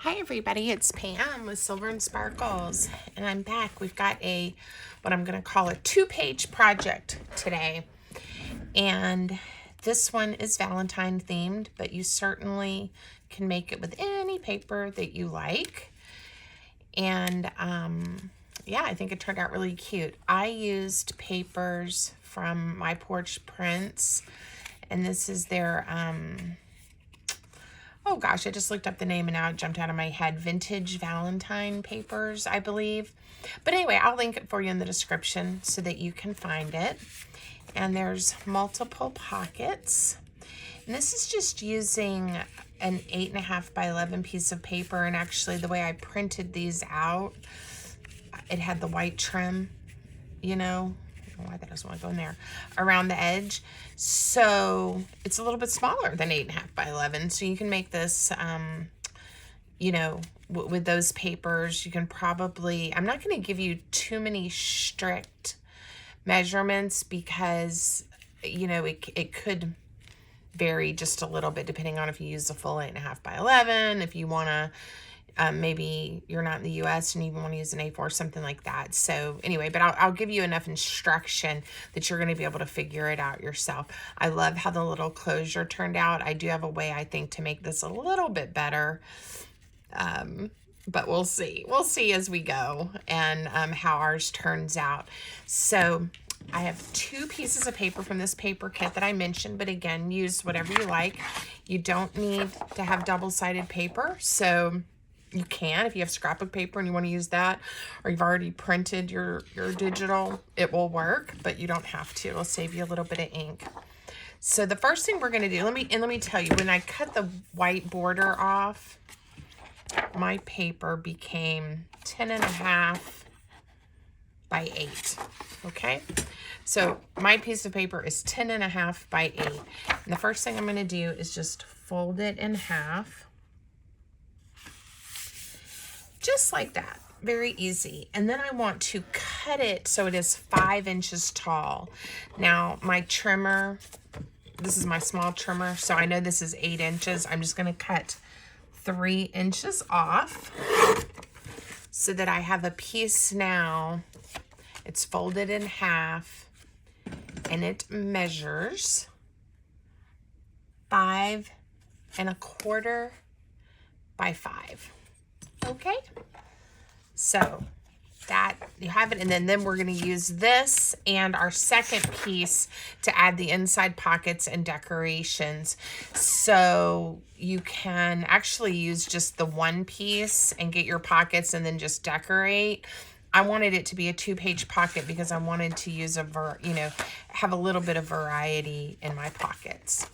Hi everybody, it's Pam with Silver and Sparkles, and I'm back. We've got what I'm going to call a 2-page project today, and this one is Valentine themed, but you certainly can make it with any paper that you like. And yeah, I think it turned out really cute. I used papers from my Porch prints, and this is their oh gosh, I just looked up the name and now it jumped out of my head. Vintage Valentine papers, I believe. But anyway, I'll link it for you in the description so that you can find it. And there's multiple pockets. And this is just using an 8.5 by 11 piece of paper. And actually the way I printed these out, it had the white trim, you know, why that doesn't want to go in there, around the edge. So it's a little bit smaller than 8.5 by 11. So you can make this, you know, with those papers, you can probably, I'm not going to give you too many strict measurements because, you know, it could vary just a little bit depending on if you use a full 8.5 by 11, if you want to, maybe you're not in the US and you want to use an A4 or something like that. So anyway, but I'll give you enough instruction that you're going to be able to figure it out yourself. I love how the little closure turned out. I do have a way, I think, to make this a little bit better. But we'll see. We'll see as we go and how ours turns out. So I have 2 pieces of paper from this paper kit that I mentioned, but again, use whatever you like. You don't need to have double-sided paper, so you can if you have scrapbook paper and you want to use that, or you've already printed your digital, it will work, but you don't have to. It'll save you a little bit of ink. So the first thing we're going to do, let me tell you, when I cut the white border off, my paper became 10.5 by 8. Okay, so my piece of paper is 10.5 by 8. And the first thing I'm going to do is just fold it in half. Just like that, very easy. And then I want to cut it so it is 5 inches tall. Now my trimmer, this is my small trimmer, so I know this is 8 inches. I'm just gonna cut 3 inches off so that I have a piece now. It's folded in half and it measures 5.25 by 5. Okay, so that you have it, and then we're going to use this and our second piece to add the inside pockets and decorations. So you can actually use just the one piece and get your pockets and then just decorate. I wanted it to be a 2-page pocket because I wanted to use have a little bit of variety in my pockets.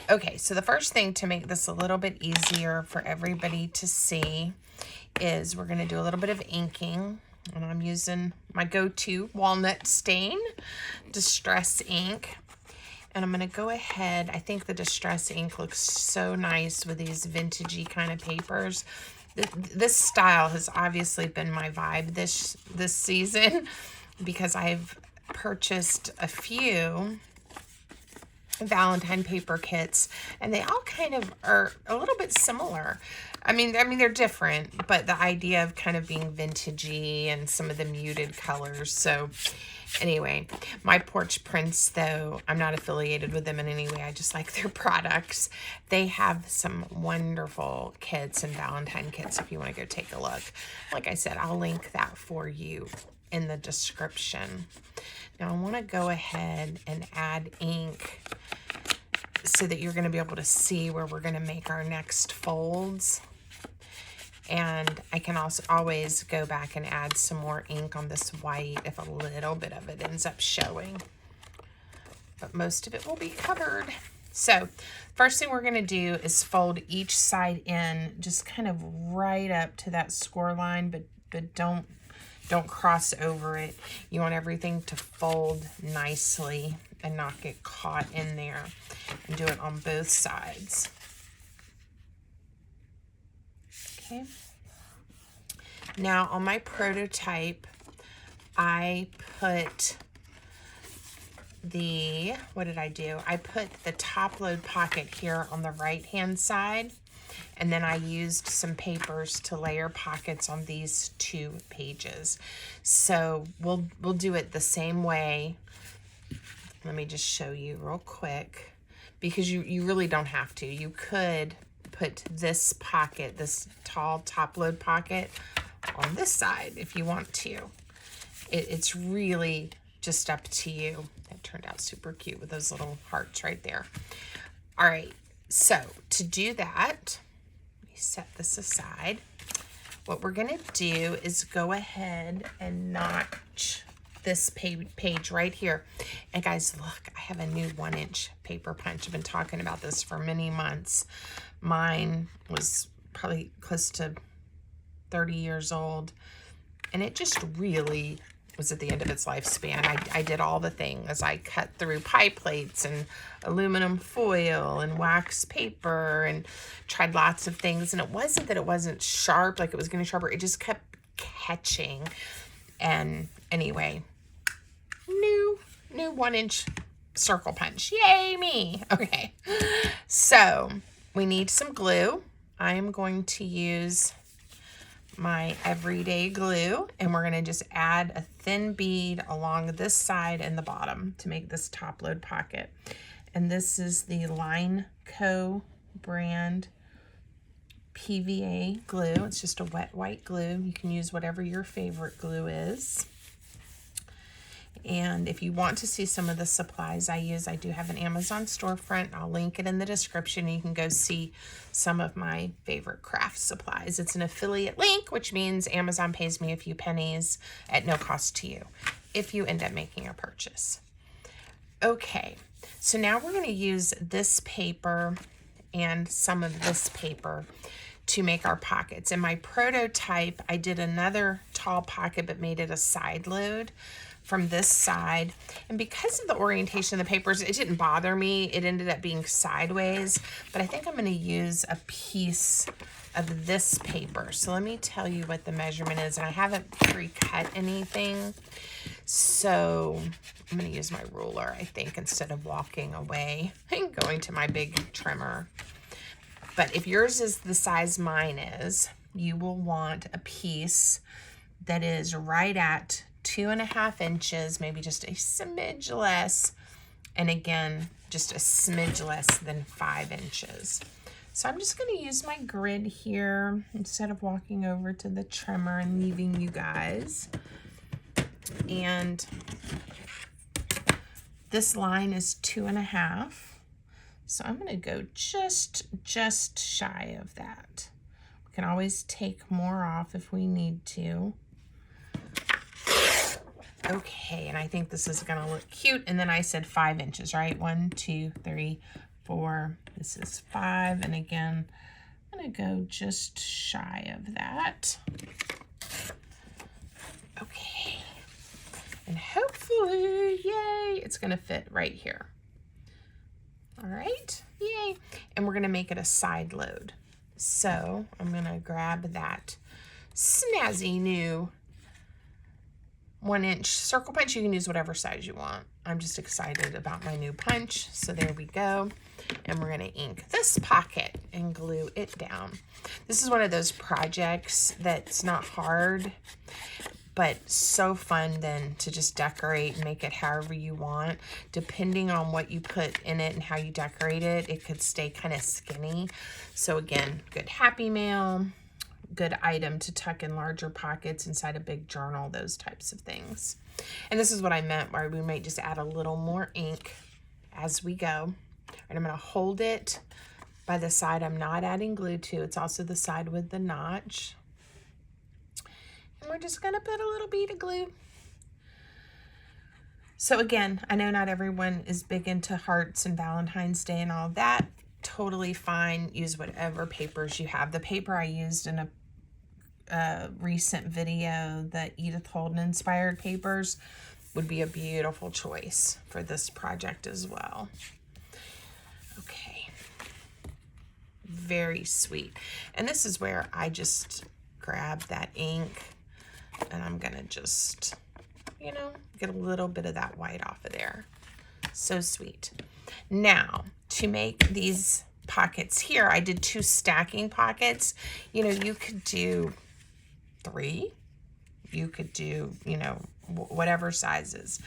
Okay, so the first thing to make this a little bit easier for everybody to see is we're going to do a little bit of inking, and I'm using my go-to walnut stain distress ink, and I'm going to go ahead. I think the distress ink looks so nice with these vintagey kind of papers. This style has obviously been my vibe this season because I've purchased a few Valentine paper kits, and they all kind of are a little bit similar. I mean they're different, but the idea of kind of being vintagey and some of the muted colors. So anyway, my Porch prints, though, I'm not affiliated with them in any way. I just like their products. They have some wonderful kits and Valentine kits if you want to go take a look. Like I said, I'll link that for you in the description. Now I want to go ahead and add ink so that you're going to be able to see where we're going to make our next folds. And I can also always go back and add some more ink on this white if a little bit of it ends up showing. But most of it will be covered. So first thing we're going to do is fold each side in just kind of right up to that score line, but don't cross over it. You want everything to fold nicely and not get caught in there, and do it on both sides. Okay. Now on my prototype, I put what did I do? I put the top load pocket here on the right hand side. And then I used some papers to layer pockets on these 2 pages. So we'll do it the same way. Let me just show you real quick, because you really don't have to. You could put this pocket, this tall top load pocket, on this side if you want to. It's really just up to you. It turned out super cute with those little hearts right there. All right, so to do that, let me set this aside. What we're gonna do is go ahead and notch this page right here. And guys, look, I have a new 1-inch paper punch. I've been talking about this for many months. Mine was probably close to 30 years old, and it just really was at the end of its lifespan. I did all the things. I cut through pie plates and aluminum foil and wax paper and tried lots of things. And it wasn't that it wasn't sharp, like it was getting sharper. It just kept catching. And anyway, new 1-inch circle punch. Yay me. Okay. So we need some glue. I am going to use my everyday glue, and we're going to just add a thin bead along this side and the bottom to make this top load pocket. And this is the Line Co brand PVA glue. It's just a wet white glue. You can use whatever your favorite glue is. And if you want to see some of the supplies I use, I do have an Amazon storefront. I'll link it in the description. You can go see some of my favorite craft supplies. It's an affiliate link, which means Amazon pays me a few pennies at no cost to you if you end up making a purchase. Okay, so now we're going to use this paper and some of this paper to make our pockets. In my prototype, I did another tall pocket but made it a side load from this side, and because of the orientation of the papers, it didn't bother me. It ended up being sideways, but I think I'm going to use a piece of this paper. So let me tell you what the measurement is, and I haven't pre-cut anything, so I'm going to use my ruler, I think, instead of walking away and going to my big trimmer. But if yours is the size mine is, you will want a piece that is right at 2.5 inches, maybe just a smidge less, and again, just a smidge less than 5 inches. So I'm just going to use my grid here instead of walking over to the trimmer and leaving you guys. And this line is 2.5, so I'm going to go just shy of that. We can always take more off if we need to. Okay, and I think this is gonna look cute. And then I said 5 inches, right? 1, 2, 3, 4. This is 5, and again, I'm gonna go just shy of that. Okay, and hopefully, yay, it's gonna fit right here. All right, yay. And we're gonna make it a side load. So I'm gonna grab that snazzy new 1-inch circle punch. You can use whatever size you want. I'm just excited about my new punch. So there we go. And we're going to ink this pocket and glue it down. This is one of those projects that's not hard, but so fun then to just decorate and make it however you want. Depending on what you put in it and how you decorate it, it could stay kind of skinny. So again, good Happy Mail, good item to tuck in larger pockets inside a big journal, those types of things. And this is what I meant, where we might just add a little more ink as we go. And I'm going to hold it by the side I'm not adding glue to. It's also the side with the notch. And we're just going to put a little bead of glue. So again, I know not everyone is big into hearts and Valentine's Day and all that. Totally fine. Use whatever papers you have. The paper I used in a recent video, the Edith Holden inspired papers, would be a beautiful choice for this project as well. Okay, very sweet. And this is where I just grab that ink and I'm gonna just, you know, get a little bit of that white off of there. So sweet. Now, to make these pockets here, I did 2 stacking pockets. You know, you could do 3. You could do, you know, whatever sizes.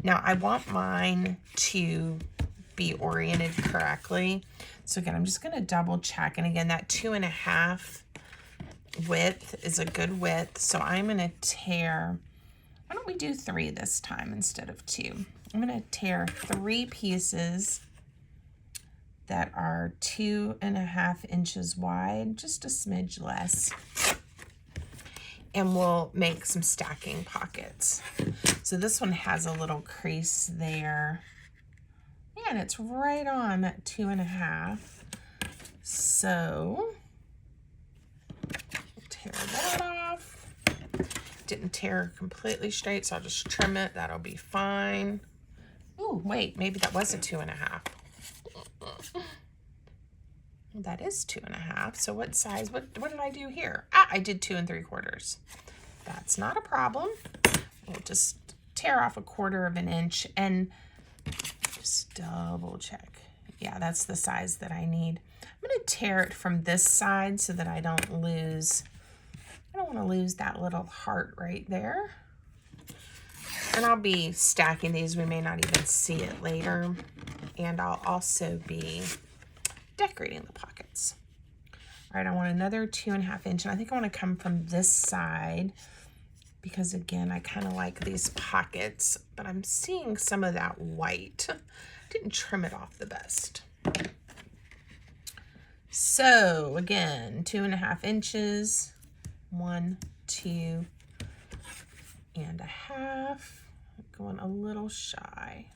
Now, I want mine to be oriented correctly. So again, I'm just going to double check. And again, that 2.5 width is a good width. So I'm going to tear, why don't we do 3 this time instead of 2? I'm going to tear 3 pieces that are 2.5 inches wide, just a smidge less. And we'll make some stacking pockets. So this one has a little crease there. And it's right on that 2.5. So tear that off. Didn't tear completely straight, so I'll just trim it. That'll be fine. Oh, wait, maybe that was a 2.5. That is 2.5. So what size? What did I do here? I did 2 3/4. That's not a problem. We'll just tear off 1/4 inch and just double check. Yeah, that's the size that I need. I'm going to tear it from this side so that I don't want to lose that little heart right there. And I'll be stacking these. We may not even see it later. And I'll also be decorating the pockets. All right, I want another 2.5 inch, and I think I want to come from this side because again, I kind of like these pockets, but I'm seeing some of that white. Didn't trim it off the best. So again, 2.5 inches, 1, 2.5, going a little shy.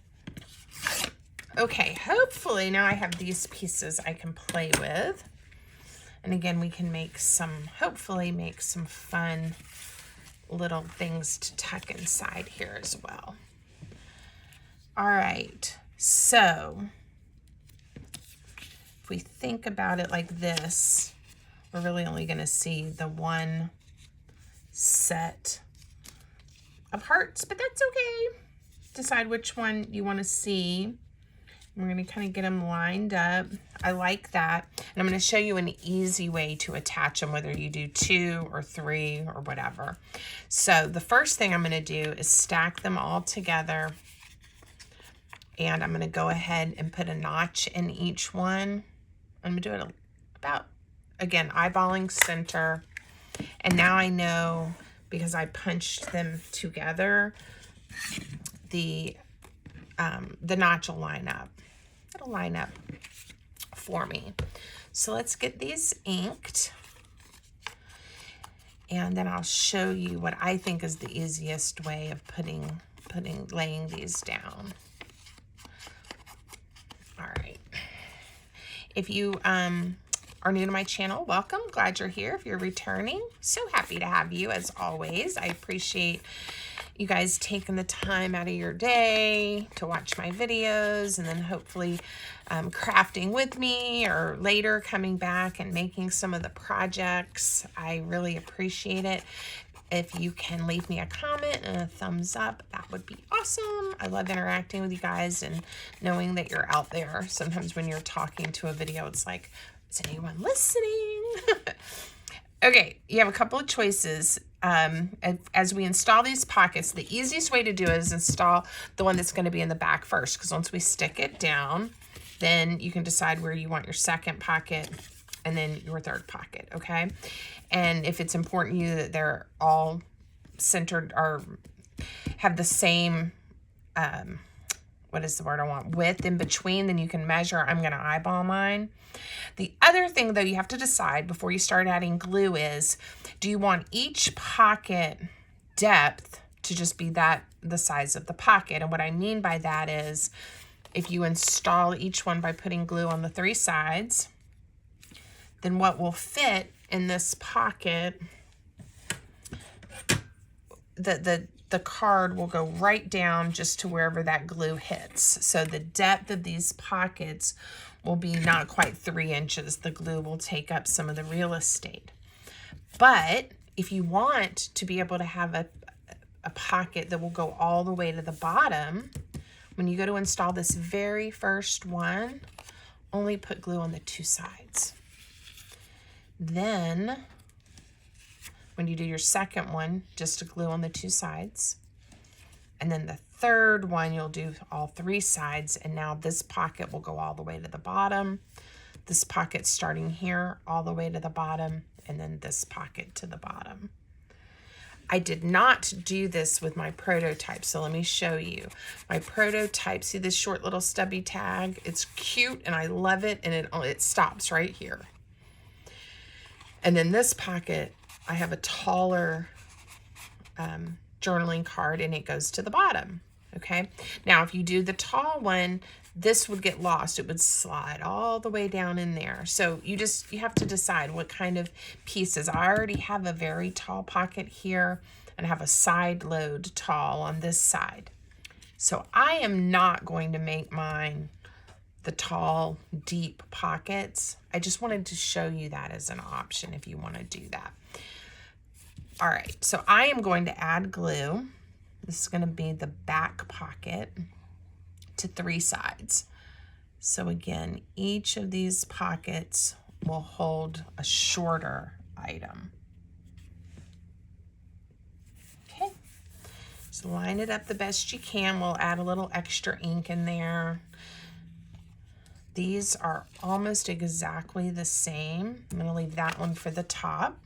Okay, hopefully now I have these pieces I can play with. And again, we can make hopefully make some fun little things to tuck inside here as well. All right, so if we think about it like this, we're really only gonna see the one set of hearts, but that's okay. Decide which one you wanna see. We're going to kind of get them lined up. I like that. And I'm going to show you an easy way to attach them, whether you do 2 or 3 or whatever. So the first thing I'm going to do is stack them all together. And I'm going to go ahead and put a notch in each one. I'm going to do it about, again, eyeballing center. And now I know, because I punched them together, the notch will line up. It'll line up for me. So let's get these inked. And then I'll show you what I think is the easiest way of laying these down. All right. If you are new to my channel, welcome. Glad you're here. If you're returning, so happy to have you as always. I appreciate you guys taking the time out of your day to watch my videos and then hopefully crafting with me or later coming back and making some of the projects. I really appreciate it. If you can leave me a comment and a thumbs up, that would be awesome. I love interacting with you guys and knowing that you're out there. Sometimes when you're talking to a video, it's like, is anyone listening? Okay, you have a couple of choices. As we install these pockets, the easiest way to do it is install the one that's going to be in the back first, because once we stick it down, then you can decide where you want your second pocket and then your third pocket, okay? And if it's important to you that they're all centered or have the same, what is the word I want, width in between, then you can measure. I'm going to eyeball mine. The other thing, though, you have to decide before you start adding glue is, do you want each pocket depth to just be the size of the pocket? And what I mean by that is, if you install each one by putting glue on the 3 sides, then what will fit in this pocket, the card will go right down just to wherever that glue hits. So the depth of these pockets will be not quite 3 inches. The glue will take up some of the real estate. But if you want to be able to have a pocket that will go all the way to the bottom, when you go to install this very first one, only put glue on the 2 sides. Then when you do your second one, just to glue on the 2 sides. And then the third one, you'll do all 3 sides. And now this pocket will go all the way to the bottom. This pocket starting here all the way to the bottom, and then this pocket to the bottom. I did not do this with my prototype, so let me show you. My prototype, see this short little stubby tag? It's cute and I love it, and it stops right here. And then this pocket, I have a taller journaling card, and it goes to the bottom, okay? Now, if you do the tall one, this would get lost. It would slide all the way down in there. So you have to decide what kind of pieces. I already have a very tall pocket here, and I have a side load tall on this side. So I am not going to make mine the tall, deep pockets. I just wanted to show you that as an option if you want to do that. All right, so I am going to add glue. This is going to be the back pocket to 3 sides. So again, each of these pockets will hold a shorter item. Okay, so line it up the best you can. We'll add a little extra ink in there. These are almost exactly the same. I'm going to leave that one for the top.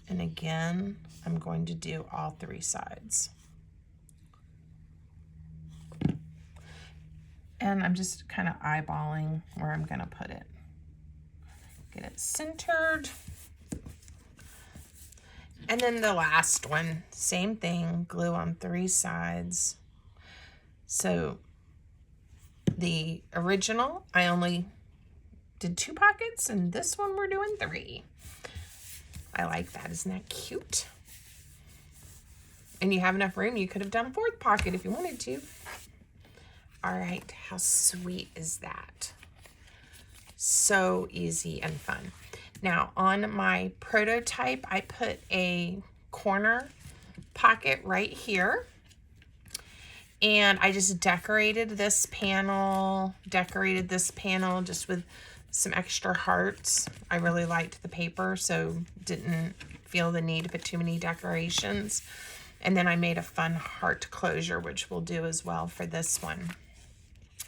And again, I'm going to do all 3 sides. And I'm just kind of eyeballing where I'm going to put it. Get it centered. And then the last one, same thing, glue on 3 sides. So the original, I only did 2 pockets, and this one we're doing 3. I like that. Isn't that cute? And you have enough room, you could have done a 4th pocket if you wanted to. All right, how sweet is that? So easy and fun. Now on my prototype, I put a corner pocket right here. And I just decorated this panel just with some extra hearts. I really liked the paper, so didn't feel the need to put too many decorations. And then I made a fun heart closure, which we'll do as well for this one.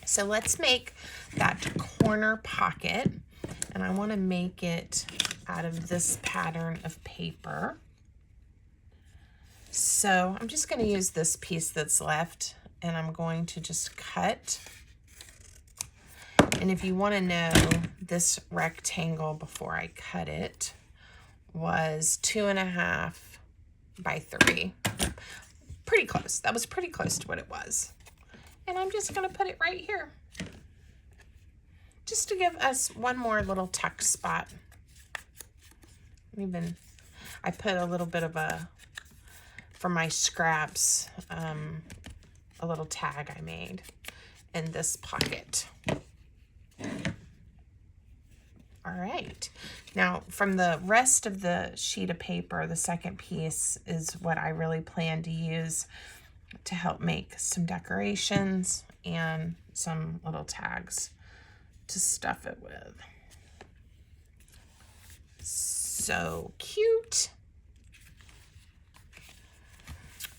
So let's make that corner pocket, and I want to make it out of this pattern of paper. So I'm just going to use this piece that's left, and I'm going to just cut. And if you want to know, this rectangle before I cut it was 2.5 by 3. Pretty close. That was pretty close to what it was. And I'm just going to put it right here, just to give us one more little tuck spot. I put a little bit of for my scraps, a little tag I made in this pocket. All right. Now, from the rest of the sheet of paper, the second piece is what I really plan to use to help make some decorations and some little tags to stuff it with. So cute.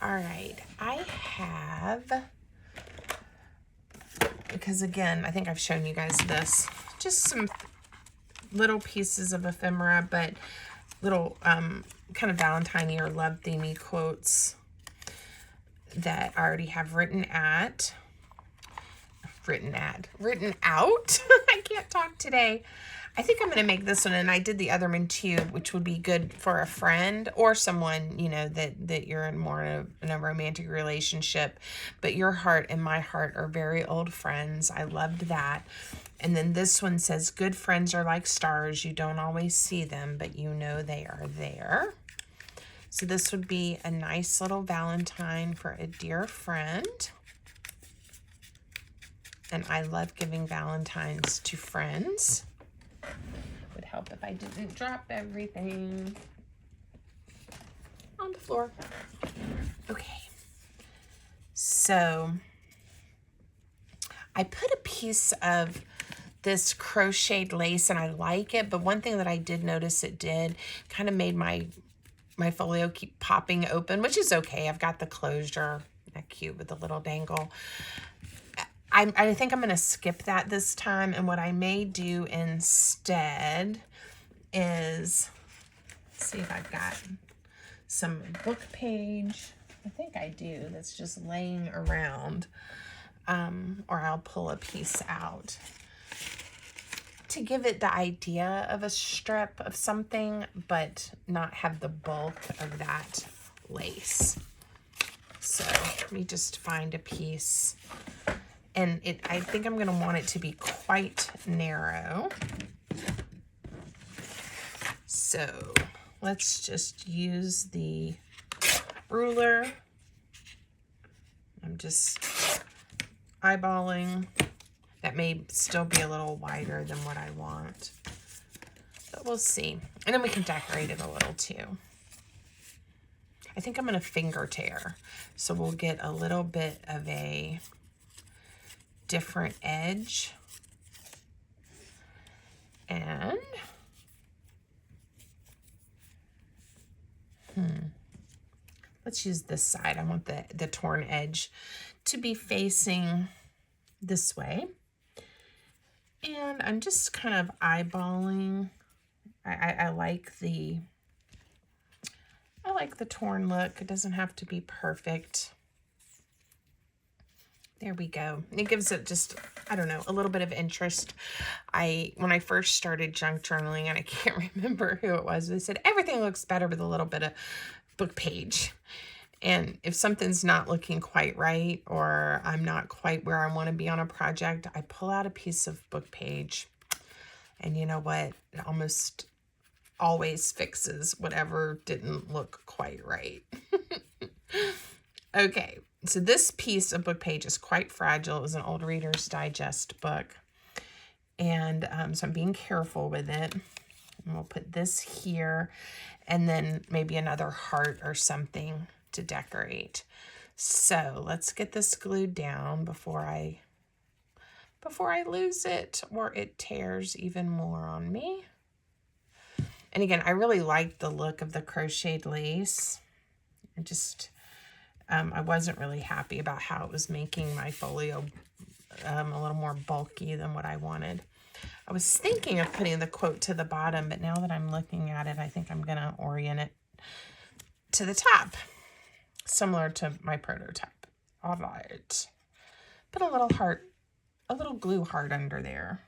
All right, I have, because again, I think I've shown you guys this, just some little pieces of ephemera, but little kind of Valentine or love themey quotes that I already have written out. I can't talk today. I think I'm going to make this one, and I did the other one too, which would be good for a friend or someone, you know, that you're in more in a romantic relationship, but your heart and my heart are very old friends. I loved that. And then this one says, good friends are like stars. You don't always see them, but you know they are there. So this would be a nice little Valentine for a dear friend. And I love giving Valentines to friends. Would help if I didn't drop everything on the floor. Okay. So I put a piece of this crocheted lace, and I like it, but one thing that I did notice it did kind of made my folio keep popping open, which is okay. I've got the closure. That cute with the little dangle. I think I'm going to skip that this time, and what I may do instead is, let's see if I've got some book page. I think I do. That's just laying around, or I'll pull a piece out to give it the idea of a strip of something, but not have the bulk of that lace. So let me just find a piece. And I think I'm going to want it to be quite narrow. So let's just use the ruler. I'm just eyeballing. That may still be a little wider than what I want, but we'll see. And then we can decorate it a little too. I think I'm going to finger tear, so we'll get a little bit of a different edge. And let's use this side. I want the torn edge to be facing this way. And I'm just kind of eyeballing. I like the torn look. It doesn't have to be perfect. There we go. It gives it just, I don't know, a little bit of interest. When I first started junk journaling, and I can't remember who it was, they said everything looks better with a little bit of book page. And if something's not looking quite right, or I'm not quite where I want to be on a project, I pull out a piece of book page. And you know what? It almost always fixes whatever didn't look quite right. Okay, so this piece of book page is quite fragile. It was an old Reader's Digest book. And so I'm being careful with it. And we'll put this here, and then maybe another heart or something to decorate. So let's get this glued down before I lose it, or it tears even more on me. And again, I really like the look of the crocheted lace. I wasn't really happy about how it was making my folio a little more bulky than what I wanted. I was thinking of putting the quote to the bottom, but now that I'm looking at it, I think I'm going to orient it to the top, similar to my prototype. All right. Put a little heart, a little glue heart under there.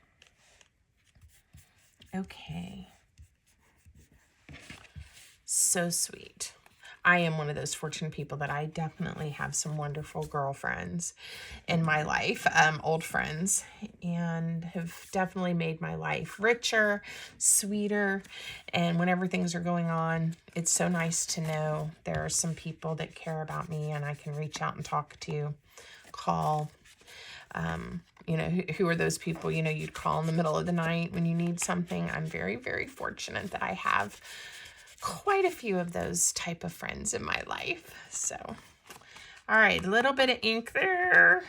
Okay. So sweet. I am one of those fortunate people that I definitely have some wonderful girlfriends in my life, old friends, and have definitely made my life richer, sweeter. And whenever things are going on, it's so nice to know there are some people that care about me and I can reach out and talk to, call. You know, who are those people, you know, you'd call in the middle of the night when you need something. I'm very, very fortunate that I have quite a few of those type of friends in my life. So, all right, a little bit of ink there.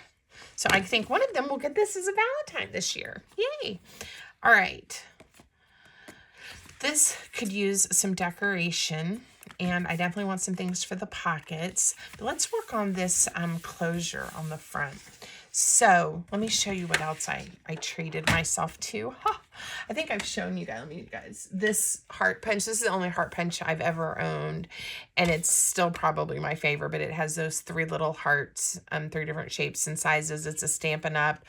So I think one of them will get this as a Valentine this year. Yay. All right. This could use some decoration, and I definitely want some things for the pockets. But let's work on this closure on the front. So let me show you what else I treated myself to. I think I've shown you guys this heart punch. This is the only heart punch I've ever owned, and it's still probably my favorite, but it has those 3 little hearts, 3 different shapes and sizes. It's a Stampin' Up.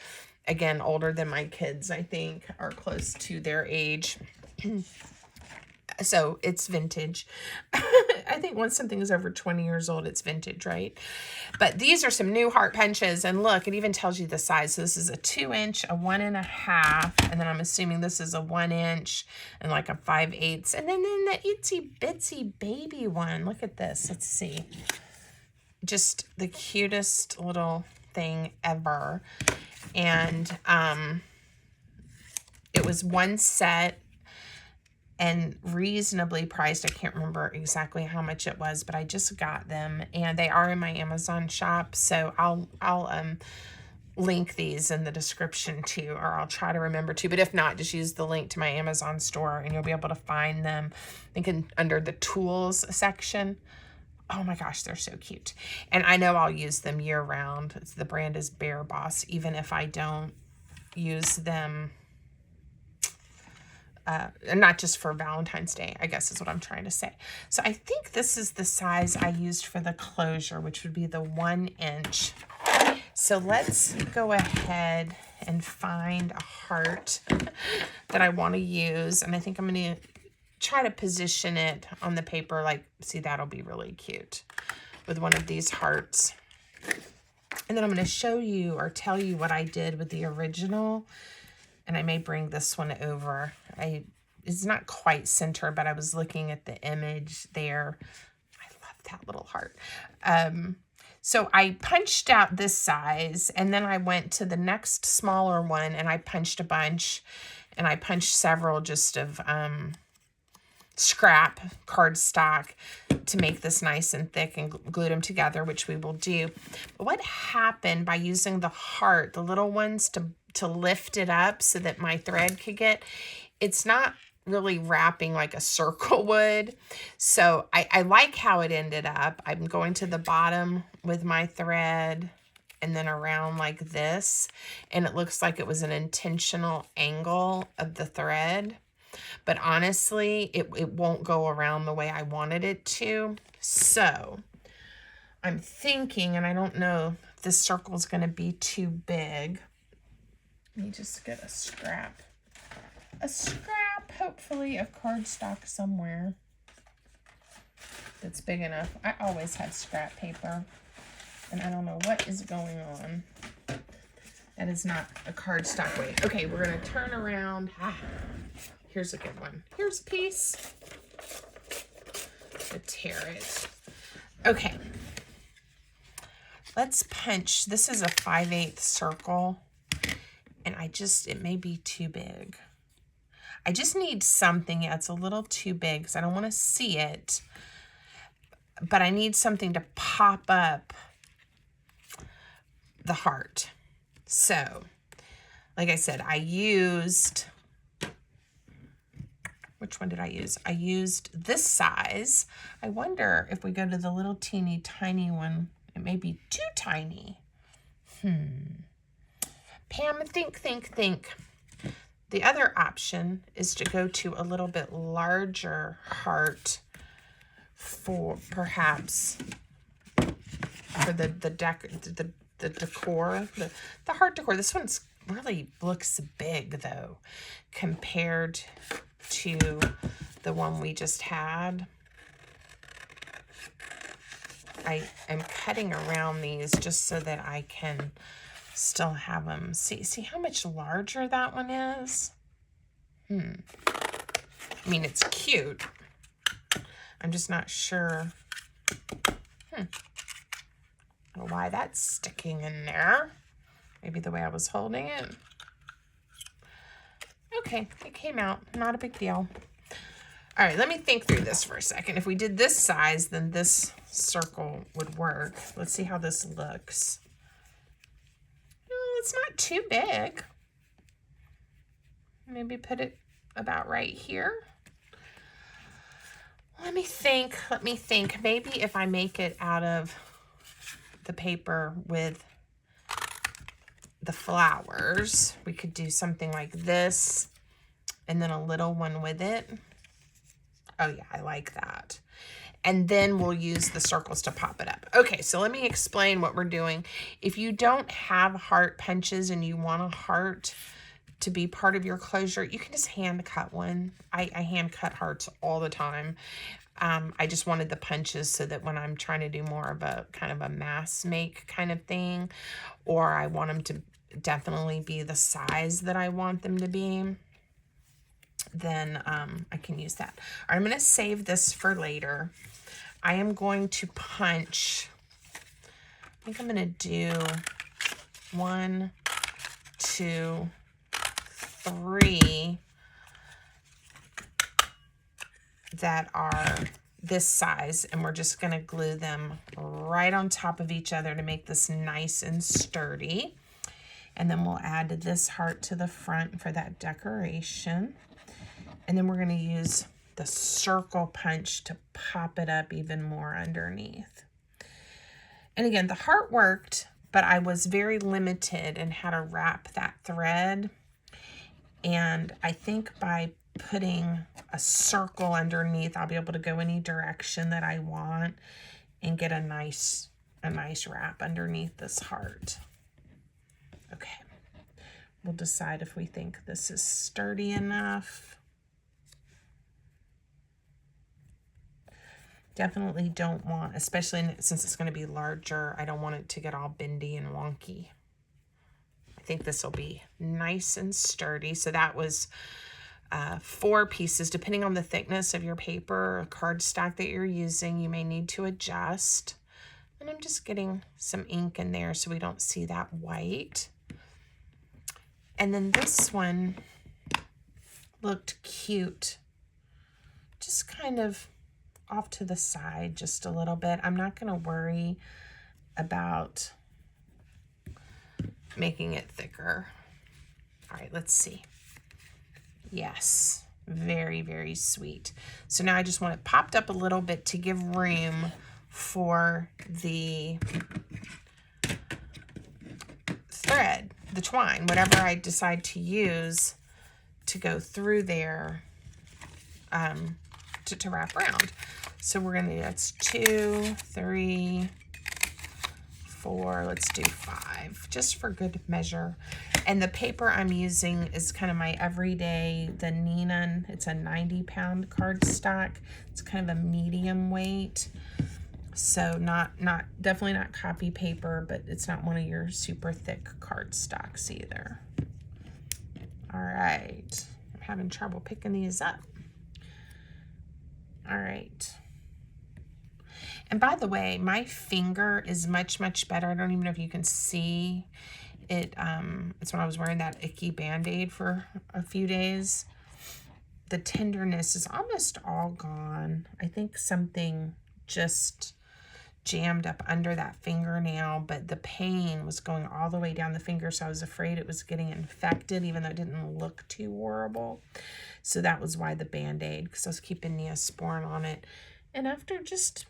Again, older than my kids, I think, or close to their age. So it's vintage. I think once something is over 20 years old, it's vintage, right? But these are some new heart punches. And look, it even tells you the size. So this is a 2-inch, a 1.5, and then I'm assuming this is a 1-inch and like a 5/8. And then the itsy bitsy baby one. Look at this. Let's see. Just the cutest little thing ever. And it was one set and reasonably priced. I can't remember exactly how much it was, but I just got them, and they are in my Amazon shop. So I'll link these in the description too, or I'll try to remember to, but if not, just use the link to my Amazon store and you'll be able to find them, I think under the tools section. Oh my gosh, they're so cute. And I know I'll use them year round. The brand is Bear Boss, even if I don't use them, and not just for Valentine's Day, I guess is what I'm trying to say. So I think this is the size I used for the closure, which would be the 1 inch. So let's go ahead and find a heart that I want to use. And I think I'm going to try to position it on the paper. Like, see, that'll be really cute with one of these hearts. And then I'm going to show you or tell you what I did with the original. And I may bring this one over. It's not quite center, but I was looking at the image there. I love that little heart. So I punched out this size, and then I went to the next smaller one, and I punched a bunch, and I punched several just of scrap cardstock to make this nice and thick and glued them together, which we will do. But what happened by using the heart, the little ones, to lift it up so that my thread could get, it's not really wrapping like a circle would. So I like how it ended up. I'm going to the bottom with my thread and then around like this, and it looks like it was an intentional angle of the thread. But honestly, it won't go around the way I wanted it to. So I'm thinking, and I don't know if this circle is going to be too big. Let me just get a scrap, hopefully, of cardstock somewhere that's big enough. I always had scrap paper, and I don't know what is going on. That is not a cardstock way. Okay, we're going to turn around. Here's a good one. Here's a piece. To tear it. Okay. Let's punch. This is a 5/8 circle. And it may be too big. I just need something. Yeah, it's a little too big because I don't want to see it. But I need something to pop up the heart. So, like I said, I used... Which one did I use? I used this size. I wonder if we go to the little teeny tiny one, it may be too tiny. Pam, think. The other option is to go to a little bit larger heart for perhaps for the decor, the heart decor. This one's really looks big though compared to the one we just had. I am cutting around these just so that I can still have them. See how much larger that one is? I mean, it's cute. I'm just not sure why that's sticking in there. Maybe the way I was holding it. Okay, it came out. Not a big deal. All right, let me think through this for a second. If we did this size, then this circle would work. Let's see how this looks. No, it's not too big. Maybe put it about right here. Let me think. Maybe if I make it out of the paper with the flowers, we could do something like this and then a little one with it. Oh yeah, I like that. And then we'll use the circles to pop it up. Okay, so let me explain what we're doing. If you don't have heart punches and you want a heart to be part of your closure, you can just hand cut one. I hand cut hearts all the time. I just wanted the punches so that when I'm trying to do more of a kind of a mass make kind of thing, or I want them to definitely be the size that I want them to be, then I can use that. All right, I'm going to save this for later. I am going to punch, I think I'm going to do 1, 2, 3 that are this size, and we're just going to glue them right on top of each other to make this nice and sturdy. And then we'll add this heart to the front for that decoration. And then we're going to use the circle punch to pop it up even more underneath. And again, the heart worked, but I was very limited in how to wrap that thread. And I think by putting a circle underneath, I'll be able to go any direction that I want and get a nice wrap underneath this heart. Okay, we'll decide if we think this is sturdy enough. Definitely don't want, especially since it's going to be larger, I don't want it to get all bendy and wonky. I think this will be nice and sturdy. So that was 4 pieces. Depending on the thickness of your paper or cardstock that you're using, you may need to adjust. And I'm just getting some ink in there so we don't see that white. And then this one looked cute. Just kind of off to the side just a little bit. I'm not going to worry about making it thicker. All right, let's see. Yes, very, very sweet. So now I just want it popped up a little bit to give room for the thread, the twine, whatever I decide to use to go through there to wrap around. So we're gonna do, that's 2, 3, 4, let's do 5, just for good measure. And the paper I'm using is kind of my everyday, the Neenan. It's a 90-pound cardstock. It's kind of a medium weight. So definitely not copy paper, but it's not one of your super thick cardstocks either. All right, I'm having trouble picking these up. All right. And by the way, my finger is much, much better. I don't even know if you can see it. It's when I was wearing that icky Band-Aid for a few days. The tenderness is almost all gone. I think something just jammed up under that fingernail, but the pain was going all the way down the finger, so I was afraid it was getting infected, even though it didn't look too horrible. So that was why the Band-Aid, because I was keeping Neosporin on it. And after just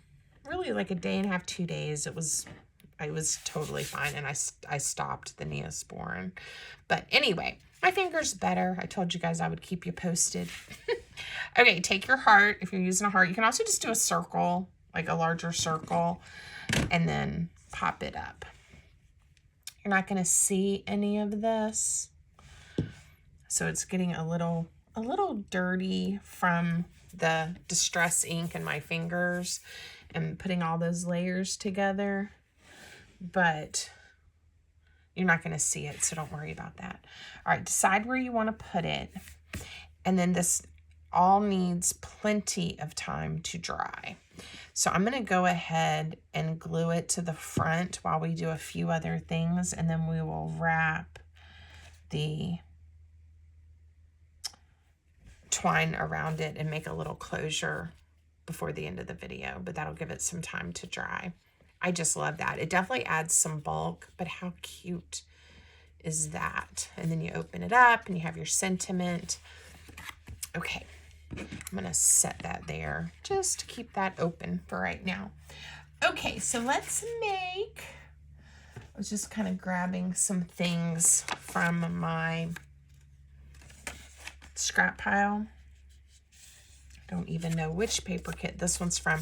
really like a day and a half, 2 days, it was totally fine, and I stopped the Neosporin. But anyway, my finger's better. I told you guys I would keep you posted. Okay, take your heart. If you're using a heart, you can also just do a circle, like a larger circle, and then pop it up. You're not going to see any of this, so it's getting a little dirty from the Distress ink in my fingers and putting all those layers together, but you're not going to see it, so don't worry about that. All right, decide where you want to put it, and then this all needs plenty of time to dry. So I'm going to go ahead and glue it to the front while we do a few other things, and then we will wrap the twine around it and make a little closure before the end of the video, but that'll give it some time to dry. I just love that. It definitely adds some bulk, but how cute is that? And then you open it up and you have your sentiment. Okay, I'm gonna set that there just to keep that open for right now. Okay, so let's make, I was just kind of grabbing some things from my scrap pile. I don't even know which paper kit this one's from,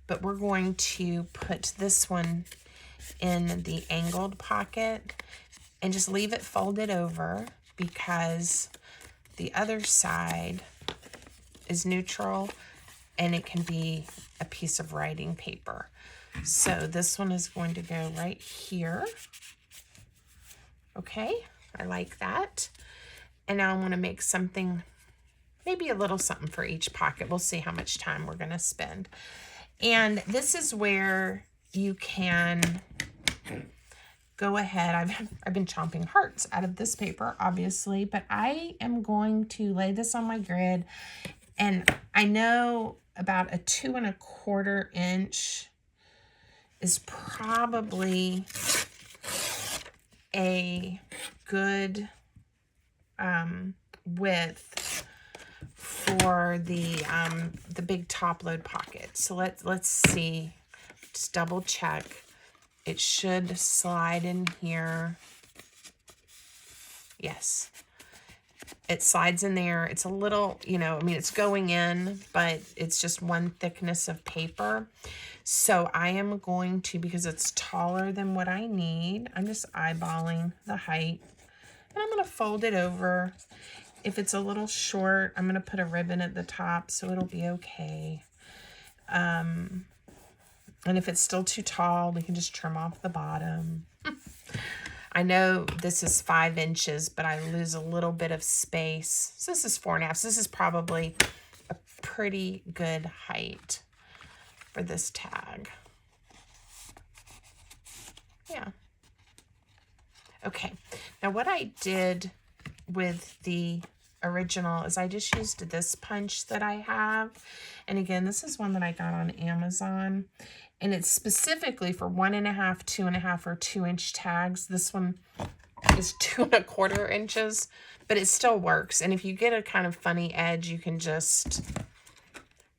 but we're going to put this one in the angled pocket and just leave it folded over because the other side is neutral and it can be a piece of writing paper. So this one is going to go right here. Okay, I like that. And now I want to make something, maybe a little something for each pocket. We'll see how much time we're going to spend. And this is where you can go ahead. I've been chomping hearts out of this paper, obviously, but I am going to lay this on my grid. And I know about a 2 1/4 inch is probably a good width for the big top load pocket. So let's see, just double check. It should slide in here. Yes, it slides in there. It's a little, you know, I mean, it's going in, but it's just one thickness of paper. So I am going to, because it's taller than what I need, I'm just eyeballing the height. And I'm going to fold it over. If it's a little short, I'm going to put a ribbon at the top, so it'll be okay. And if it's still too tall, we can just trim off the bottom. I know this is 5 inches, but I lose a little bit of space. So this is 4.5. So this is probably a pretty good height for this tag. Yeah. Okay. Now what I did with the original is I just used this punch that I have. And again, this is one that I got on Amazon. And it's specifically for 1.5, 2.5, or 2-inch tags. This one is 2.25 inches, but it still works. And if you get a kind of funny edge, you can just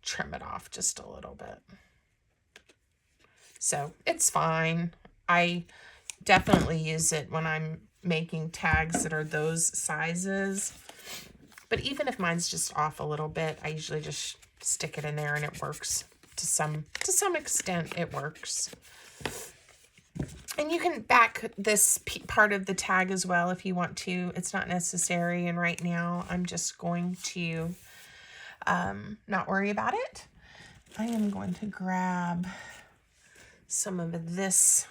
trim it off just a little bit. So it's fine. I definitely use it when I'm making tags that are those sizes. But even if mine's just off a little bit, I usually just stick it in there and it works. To some extent, it works. And you can back this part of the tag as well if you want to. It's not necessary. And right now, I'm just going to not worry about it. I am going to grab some of this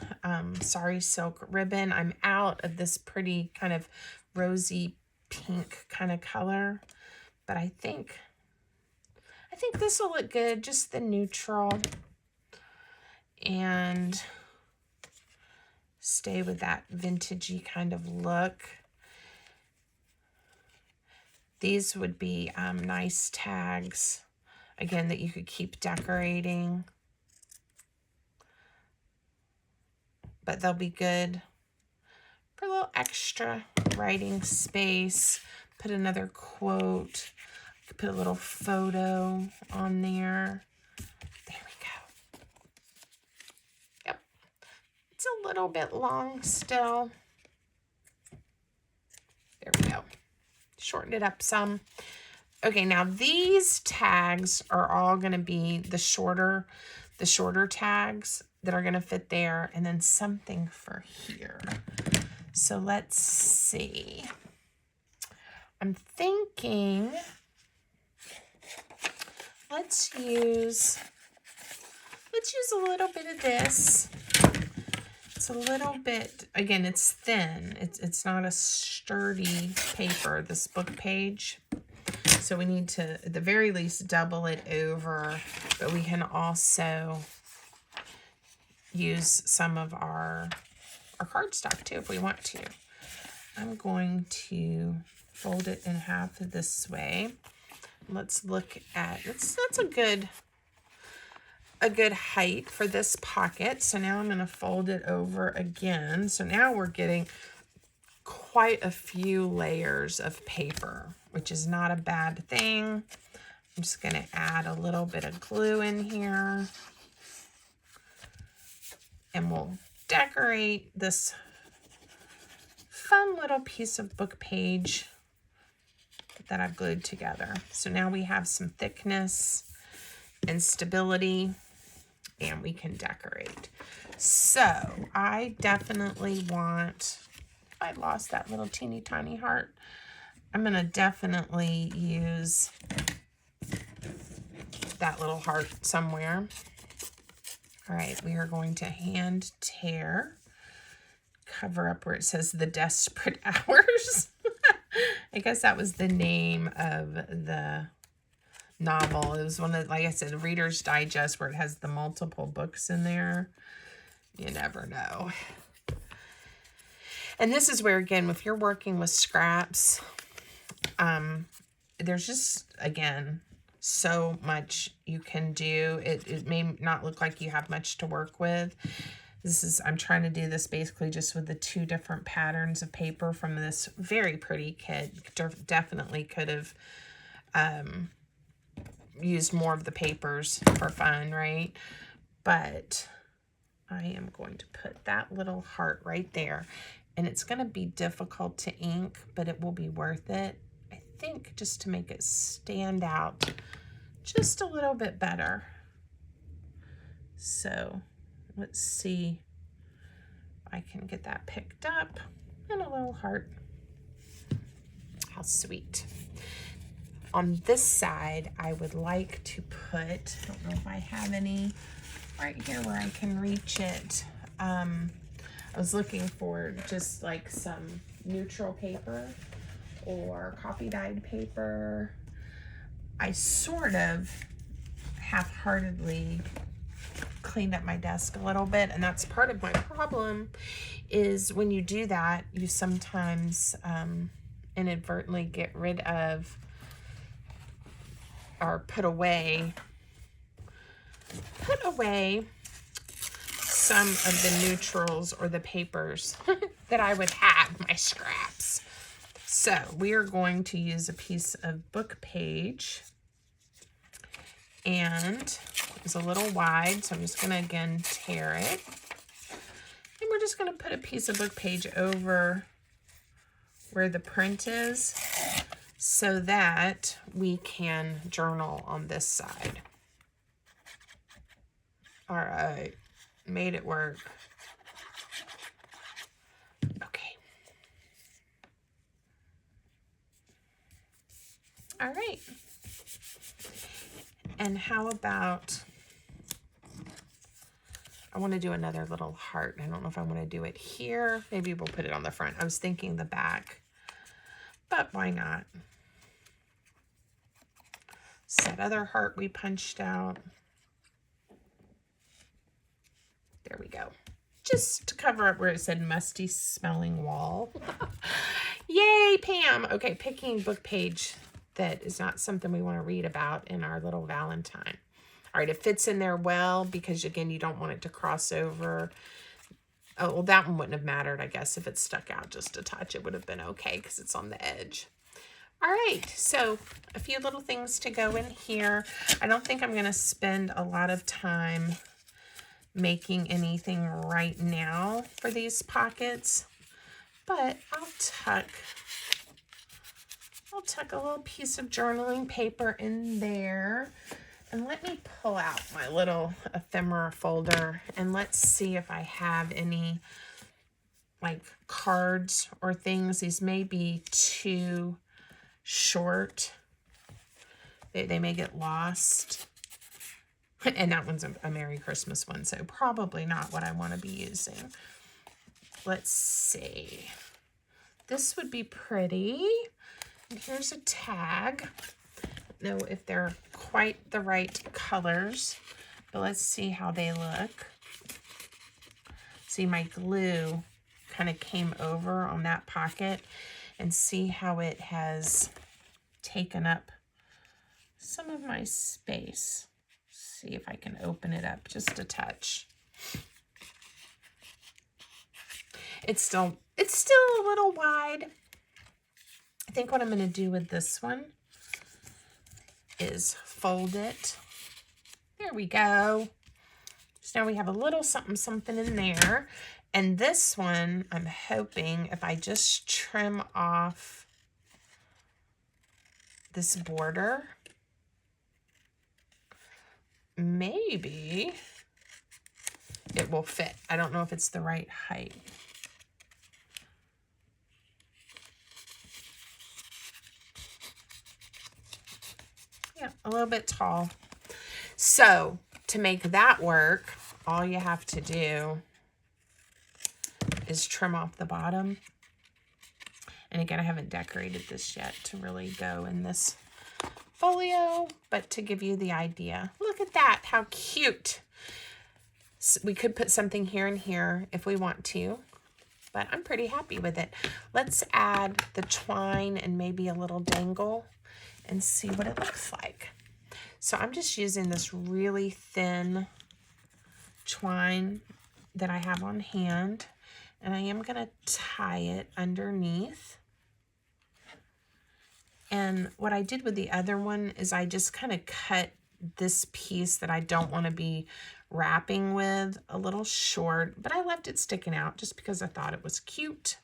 sari silk ribbon. I'm out of this pretty kind of rosy pink kind of color, but I think this will look good, just the neutral, and stay with that vintagey kind of look. These would be nice tags, again, that you could keep decorating. But they'll be good for a little extra writing space. Put another quote. Put a little photo on there. There we go. Yep. It's a little bit long still. There we go. Shorten it up some. Okay, now these tags are all going to be the shorter tags that are going to fit there, and then something for here. So let's see. I'm thinking let's use a little bit of this. It's a little bit, again, it's thin. It's not a sturdy paper, this book page. So we need to, at the very least, double it over, but we can also use some of our cardstock too if we want to. I'm going to fold it in half this way. Let's look at, that's a good height for this pocket. So now I'm going to fold it over again. So now we're getting quite a few layers of paper, which is not a bad thing. I'm just going to add a little bit of glue in here. And we'll decorate this fun little piece of book page that I've glued together. So now we have some thickness and stability, and we can decorate. So I definitely want, I lost that little teeny tiny heart. I'm going to definitely use that little heart somewhere. All right, we are going to hand tear, cover up where it says The Desperate Hours. I guess that was the name of the novel. It was one of, like I said, Reader's Digest, where it has the multiple books in there. You never know. And this is where, again, if you're working with scraps, there's just, again, so much you can do. It may not look like you have much to work with, I'm trying to do this basically just with the 2 different patterns of paper from this very pretty kit. Definitely could have used more of the papers for fun, right? But I am going to put that little heart right there. And it's going to be difficult to ink, but it will be worth it, I think, just to make it stand out just a little bit better. So let's see if I can get that picked up. And a little heart. How sweet. On this side, I would like to put, I don't know if I have any right here where I can reach it. I was looking for just like some neutral paper or coffee dyed paper. I sort of half-heartedly cleaned up my desk a little bit, and that's part of my problem, is when you do that, you sometimes inadvertently get rid of or put away some of the neutrals or the papers that I would have, my scraps. So we are going to use a piece of book page, and it's a little wide, so I'm just going to again tear it. And we're just going to put a piece of book page over where the print is so that we can journal on this side. All right, made it work. Okay. All right. And how about, I want to do another little heart. I don't know if I want to do it here. Maybe we'll put it on the front. I was thinking the back, but why not? So that other heart we punched out. There we go. Just to cover up where it said musty smelling wall. Yay, Pam. Okay, picking book page that is not something we want to read about in our little Valentine. All right, it fits in there well because, again, you don't want it to cross over. Oh, well, that one wouldn't have mattered, I guess. If it stuck out just a touch, it would have been okay because it's on the edge. All right, so a few little things to go in here. I don't think I'm going to spend a lot of time making anything right now for these pockets, but I'll tuck a little piece of journaling paper in there. And let me pull out my little ephemera folder and let's see if I have any like cards or things. These may be too short. They may get lost. And that one's a Merry Christmas one, so probably not what I want to be using. Let's see. This would be pretty. And here's a tag. I don't know if they're quite the right colors, but let's see how they look. See, my glue kind of came over on that pocket, and see how it has taken up some of my space. See if I can open it up just a touch. It's still a little wide. I think what I'm going to do with this one is fold it. There we go. So now we have a little something in there. And this one, I'm hoping if I just trim off this border, maybe it will fit. I don't know if it's the right height. Yeah, a little bit tall. So to make that work, all you have to do is trim off the bottom. And again, I haven't decorated this yet to really go in this folio, but to give you the idea. Look at that, how cute. So we could put something here and here if we want to, but I'm pretty happy with it. Let's add the twine and maybe a little dangle and see what it looks like. So I'm just using this really thin twine that I have on hand, and I am going to tie it underneath. And what I did with the other one is I just kind of cut this piece that I don't want to be wrapping with a little short, but I left it sticking out just because I thought it was cute.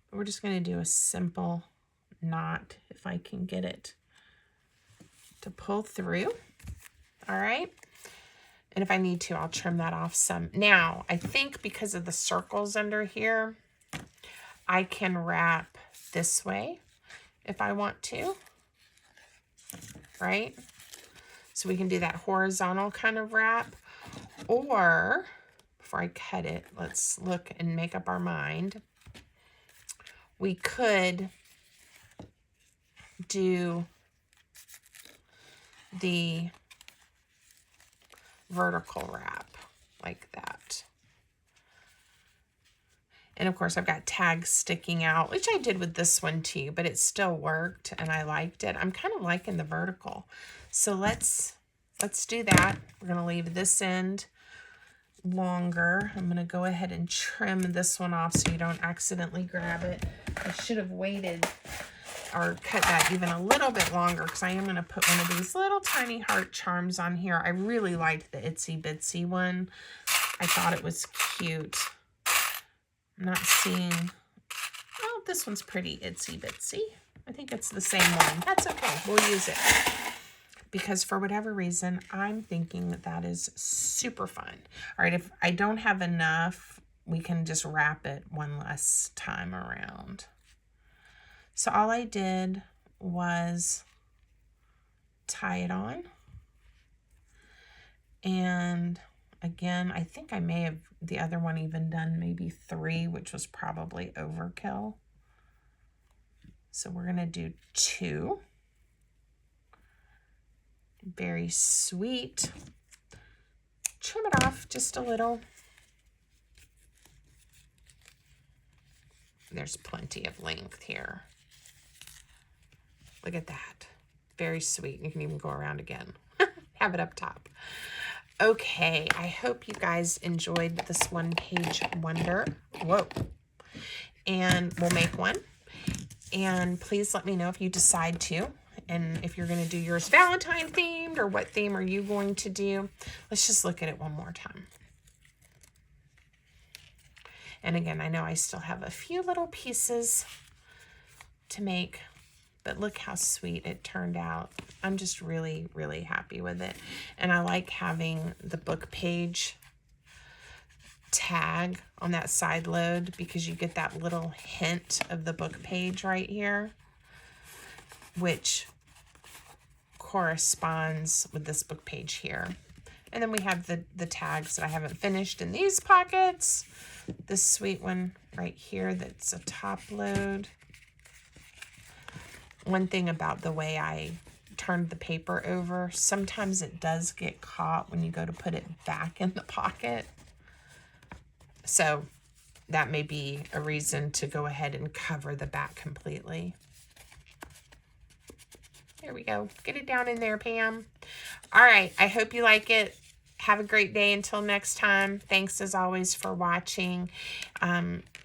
But we're just going to do a simple knot if I can get it to pull through. All right. And if I need to, I'll trim that off some. Now, I think because of the circles under here, I can wrap this way if I want to, right? So we can do that horizontal kind of wrap. Or, before I cut it, let's look and make up our mind. We could do the vertical wrap like that. And of course I've got tags sticking out, which I did with this one too, but it still worked and I liked it. I'm kind of liking the vertical. So let's do that. We're going to leave this end longer. I'm going to go ahead and trim this one off so you don't accidentally grab it. I should have waited or cut that even a little bit longer because I am going to put one of these little tiny heart charms on here. I really liked the Itsy Bitsy one. I thought it was cute. I'm not seeing, oh, this one's pretty Itsy Bitsy. I think it's the same one. That's okay. We'll use it. Because for whatever reason, I'm thinking that that is super fun. All right, if I don't have enough, we can just wrap it one less time around. So all I did was tie it on. And again, I think I may have the other one even done maybe 3, which was probably overkill. So we're going to do 2. Very sweet. Trim it off just a little. There's plenty of length here. Look at that. Very sweet. You can even go around again. Have it up top. Okay, I hope you guys enjoyed this one-page wonder. Whoa. And we'll make one. And please let me know if you decide to. And if you're going to do yours Valentine themed, or what theme are you going to do? Let's just look at it one more time. And again, I know I still have a few little pieces to make, but look how sweet it turned out. I'm just really, really happy with it. And I like having the book page tag on that side load because you get that little hint of the book page right here, which corresponds with this book page here. And then we have the tags that I haven't finished in these pockets. This sweet one right here that's a top load. One thing about the way I turned the paper over, sometimes it does get caught when you go to put it back in the pocket. So that may be a reason to go ahead and cover the back completely. There we go. Get it down in there, Pam. All right. I hope you like it. Have a great day until next time. Thanks as always for watching.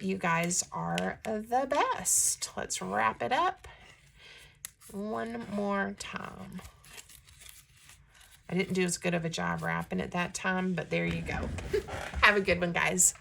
You guys are the best. Let's wrap it up one more time. I didn't do as good of a job wrapping it that time, but there you go. Have a good one, guys.